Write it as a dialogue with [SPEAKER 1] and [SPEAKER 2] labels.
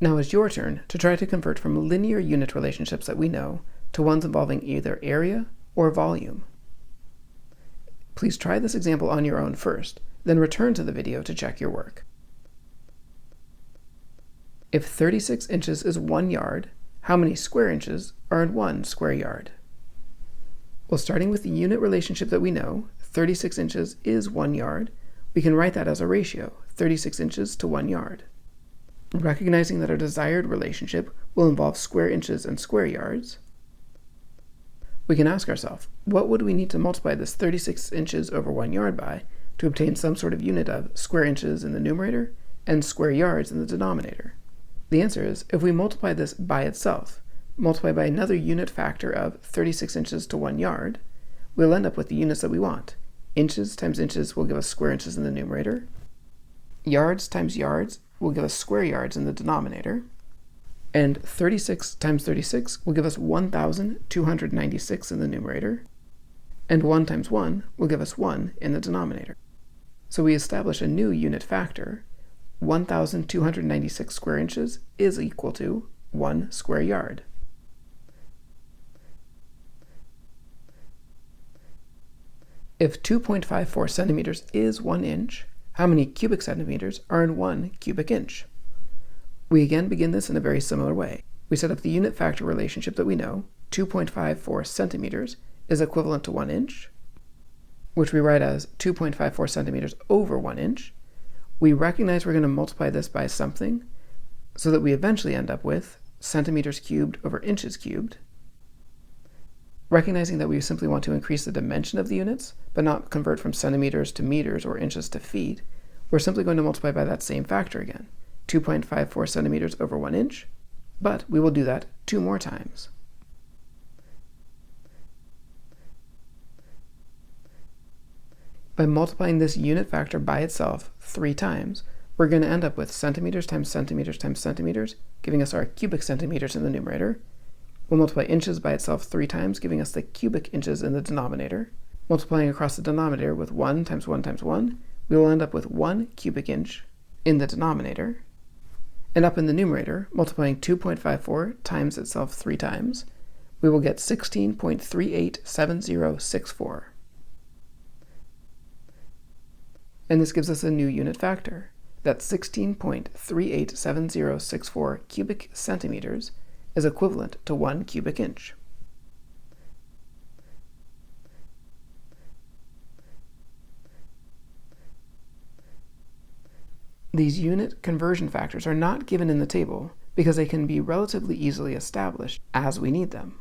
[SPEAKER 1] Now it's your turn to try to convert from linear unit relationships that we know to ones involving either area or volume. Please try this example on your own first, then return to the video to check your work. If 36 inches is 1 yard, how many square inches are in 1 square yard? Well, starting with the unit relationship that we know, 36 inches is 1 yard, we can write that as a ratio, 36 inches to 1 yard. Recognizing that our desired relationship will involve square inches and square yards, we can ask ourselves, what would we need to multiply this 36 inches over 1 yard by to obtain some sort of unit of square inches in the numerator and square yards in the denominator? The answer is, if we multiply this by itself, multiply by another unit factor of 36 inches to 1 yard, we'll end up with the units that we want. Inches times inches will give us square inches in the numerator. Yards times yards will give us square yards in the denominator. And 36 times 36 will give us 1,296 in the numerator. And 1 times 1 will give us 1 in the denominator. So we establish a new unit factor. 1,296 square inches is equal to 1 square yard. If 2.54 centimeters is 1 inch, how many cubic centimeters are in 1 cubic inch? We again begin this in a very similar way. We set up the unit factor relationship that we know, 2.54 centimeters is equivalent to 1 inch, which we write as 2.54 centimeters over 1 inch. We recognize we're going to multiply this by something so that we eventually end up with centimeters cubed over inches cubed. Recognizing that we simply want to increase the dimension of the units, but not convert from centimeters to meters or inches to feet, we're simply going to multiply by that same factor again, 2.54 centimeters over 1 inch, but we will do that 2 more times. By multiplying this unit factor by itself 3 times, we're going to end up with centimeters times centimeters times centimeters, giving us our cubic centimeters in the numerator. We'll multiply inches by itself 3 times, giving us the cubic inches in the denominator. Multiplying across the denominator with 1 times 1 times 1, we will end up with 1 cubic inch in the denominator. And up in the numerator, multiplying 2.54 times itself 3 times, we will get 16.387064. And this gives us a new unit factor. That's 16.387064 cubic centimeters is equivalent to 1 cubic inch. These unit conversion factors are not given in the table because they can be relatively easily established as we need them.